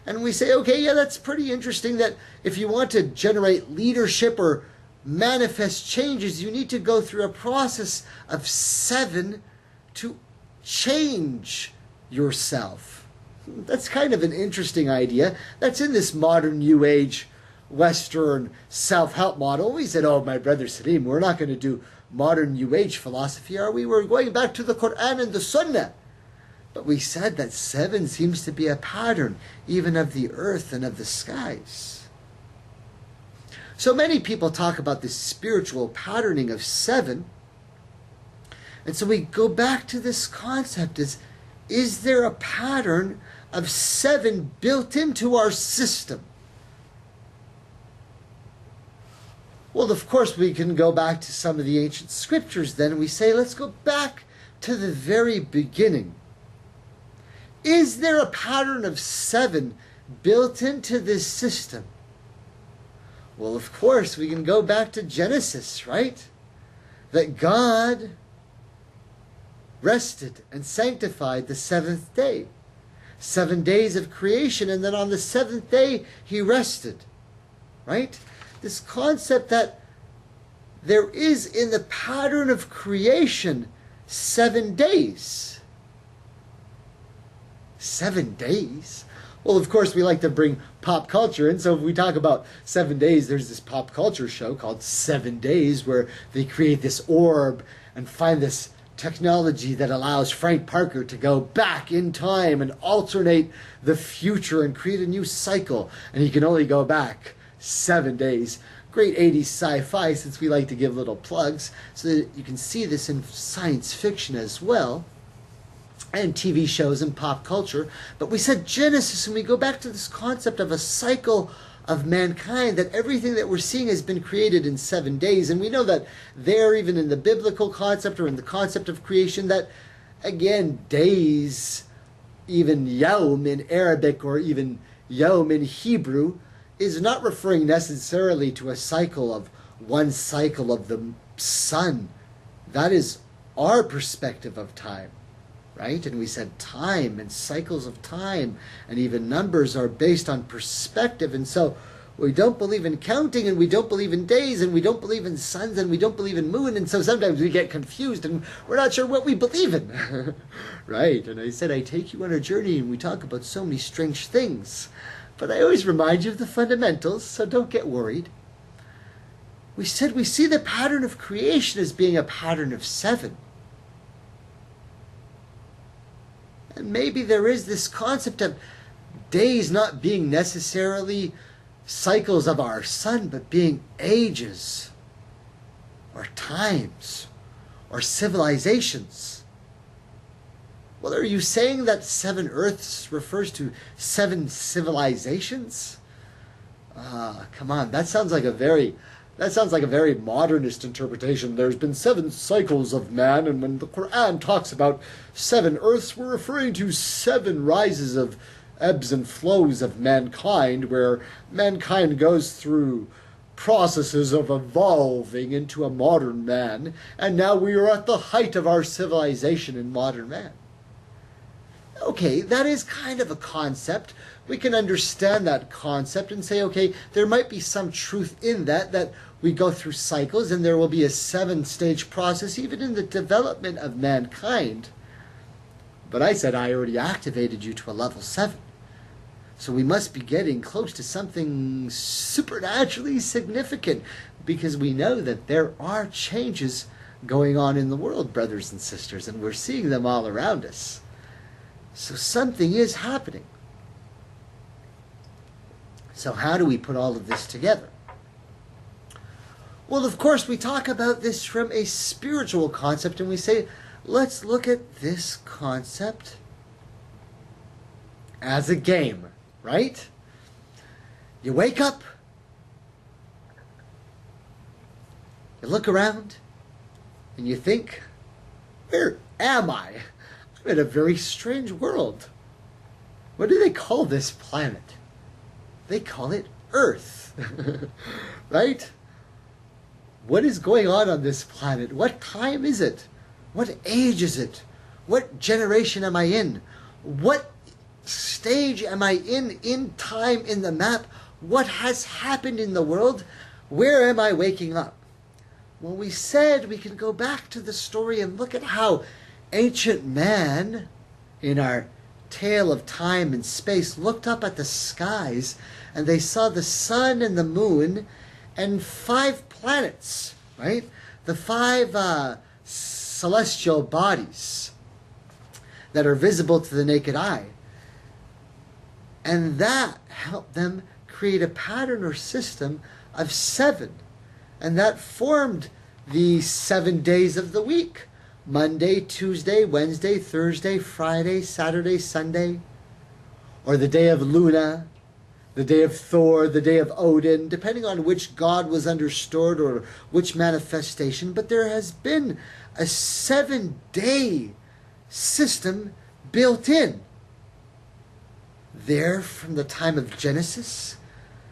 And we say, okay, yeah, that's pretty interesting that if you want to generate leadership or manifest changes, you need to go through a process of 7 to change yourself. That's kind of an interesting idea. That's in this modern New Age Western self-help model. We said, oh, my brother Salim, we're not going to do modern New Age philosophy, are we? We're going back to the Quran and the Sunnah. But we said that 7 seems to be a pattern, even of the earth and of the skies. So many people talk about this spiritual patterning of 7. And so we go back to this concept is there a pattern of 7 built into our system? Well, of course, we can go back to some of the ancient scriptures then, and we say, let's go back to the very beginning. Is there a pattern of 7 built into this system? Well, of course, we can go back to Genesis, right? That God rested and sanctified the 7th day. 7 days of creation, and then on the 7th day, he rested, right? This concept that there is in the pattern of creation 7 days. 7 days? Well, of course, we like to bring pop culture in. So if we talk about 7 days, there's this pop culture show called 7 Days where they create this orb and find this technology that allows Frank Parker to go back in time and alternate the future and create a new cycle. And he can only go back 7 days. Great 80s sci-fi, since we like to give little plugs, so that you can see this in science fiction as well, and TV shows and pop culture. But we said Genesis, and we go back to this concept of a cycle of mankind, that everything that we're seeing has been created in 7 days. And we know that there, even in the biblical concept or in the concept of creation, that, again, days, even yom in Arabic or even yom in Hebrew, is not referring necessarily to a cycle of one cycle of the sun. That is our perspective of time, right? And we said time and cycles of time and even numbers are based on perspective. And so we don't believe in counting, and we don't believe in days, and we don't believe in suns, and we don't believe in moon. And so sometimes we get confused and we're not sure what we believe in. Right? And I said, I take you on a journey and we talk about so many strange things. But I always remind you of the fundamentals, so don't get worried. We said we see the pattern of creation as being a pattern of 7. And maybe there is this concept of days not being necessarily cycles of our sun, but being ages, or times, or civilizations. Well, are you saying that 7 Earths refers to 7 civilizations? Come on, that sounds like a very modernist interpretation. There's been 7 cycles of man, and when the Quran talks about 7 Earths, we're referring to 7 rises of ebbs and flows of mankind, where mankind goes through processes of evolving into a modern man, and now we are at the height of our civilization in modern man. Okay, that is kind of a concept. We can understand that concept and say, okay, there might be some truth in that we go through cycles and there will be a 7-stage process even in the development of mankind. But I said I already activated you to a level 7. So we must be getting close to something supernaturally significant, because we know that there are changes going on in the world, brothers and sisters, and we're seeing them all around us. So something is happening. So how do we put all of this together? Well, of course, we talk about this from a spiritual concept, and we say, let's look at this concept as a game, right? You wake up, you look around, and you think, where am I? I'm in a very strange world. What do they call this planet? They call it Earth, right? What is going on this planet? What time is it? What age is it? What generation am I in? What stage am I in time, in the map? What has happened in the world? Where am I waking up? Well, we said we can go back to the story and look at how ancient man, in our tale of time and space, looked up at the skies and they saw the sun and the moon and 5 planets, right? The 5 celestial bodies that are visible to the naked eye. And that helped them create a pattern or system of 7. And that formed the 7 days of the week. Monday, Tuesday, Wednesday, Thursday, Friday, Saturday, Sunday. Or the day of Luna, the day of Thor, the day of Odin, depending on which god was understood or which manifestation. But there has been a 7-day system built in. There, from the time of Genesis,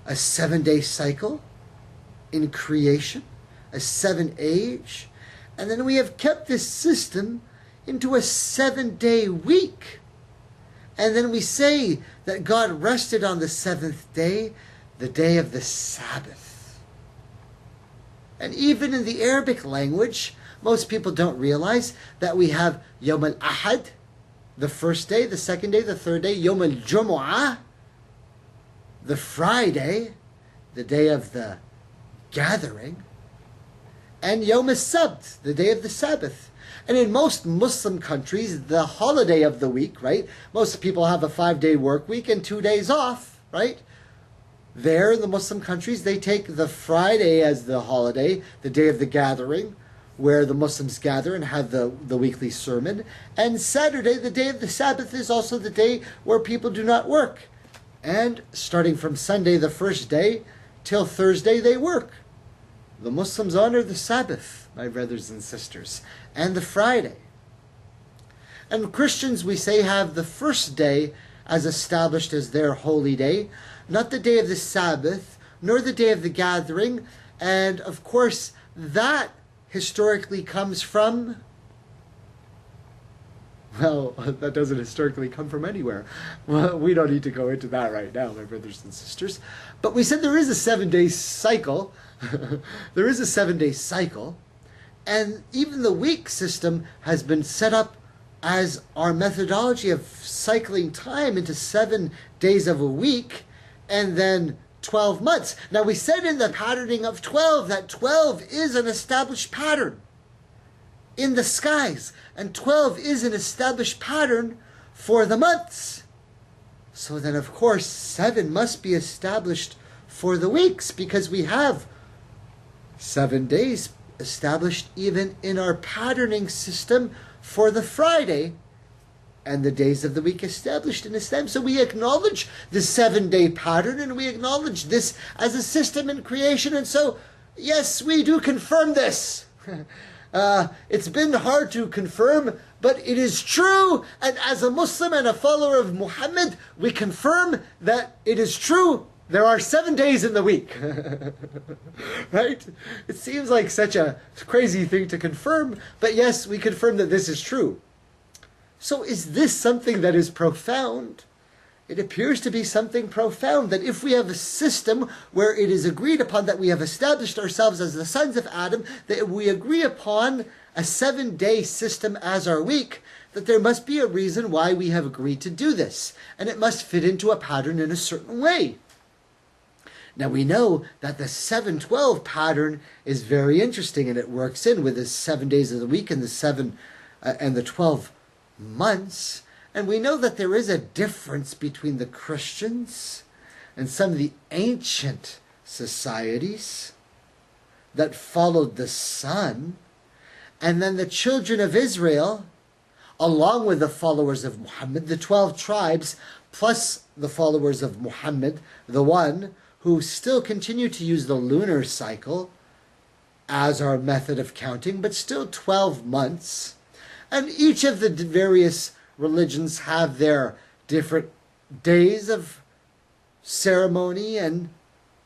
a 7-day cycle in creation, a 7 age, and then we have kept this system into a 7-day week. And then we say that God rested on the 7th day, the day of the Sabbath. And even in the Arabic language, most people don't realize that we have Yom al-Ahad, the first day, the second day, the third day, Yom al-Jumu'ah, the Friday, the day of the gathering, and Yom al-Sabt, the day of the Sabbath. And in most Muslim countries, the holiday of the week, right? Most people have a 5-day work week and 2 days off, right? There in the Muslim countries, they take the Friday as the holiday, the day of the gathering, where the Muslims gather and have the weekly sermon. And Saturday, the day of the Sabbath, is also the day where people do not work. And starting from Sunday, the first day, till Thursday, they work. The Muslims honor the Sabbath, my brothers and sisters, and the Friday. And Christians, we say, have the first day as established as their holy day, not the day of the Sabbath, nor the day of the gathering. And of course, that historically comes from, well, that doesn't historically come from anywhere. Well, we don't need to go into that right now, my brothers and sisters. But we said there is a 7-day cycle. There is a 7-day cycle. And even the week system has been set up as our methodology of cycling time into 7 days of a week and then 12 months. Now, we said in the patterning of 12 that 12 is an established pattern in the skies, and 12 is an established pattern for the months. So then, of course, 7 must be established for the weeks, because we have 7 days established even in our patterning system for the Friday, and the days of the week established in Islam. So we acknowledge the 7-day pattern, and we acknowledge this as a system in creation. And so, yes, we do confirm this. It's been hard to confirm, but it is true. And as a Muslim and a follower of Muhammad, we confirm that it is true. There are 7 days in the week. Right? It seems like such a crazy thing to confirm, but yes, we confirm that this is true. So is this something that is profound? It appears to be something profound, that if we have a system where it is agreed upon that we have established ourselves as the sons of Adam, that we agree upon a 7-day system as our week, that there must be a reason why we have agreed to do this, and it must fit into a pattern in a certain way. Now we know that the 7-12 pattern is very interesting, and it works in with the 7 days of the week and the 7 and the 12 months. And we know that there is a difference between the Christians and some of the ancient societies that followed the sun, and then the children of Israel, along with the followers of Muhammad, the 12 tribes, plus the followers of Muhammad, the one who still continue to use the lunar cycle as our method of counting, but still 12 months. And each of the various religions have their different days of ceremony and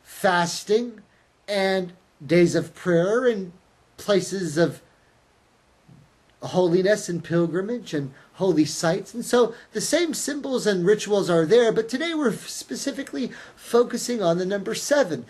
fasting and days of prayer and places of holiness and pilgrimage and holy sites. And so the same symbols and rituals are there, but today we're specifically focusing on the number 7.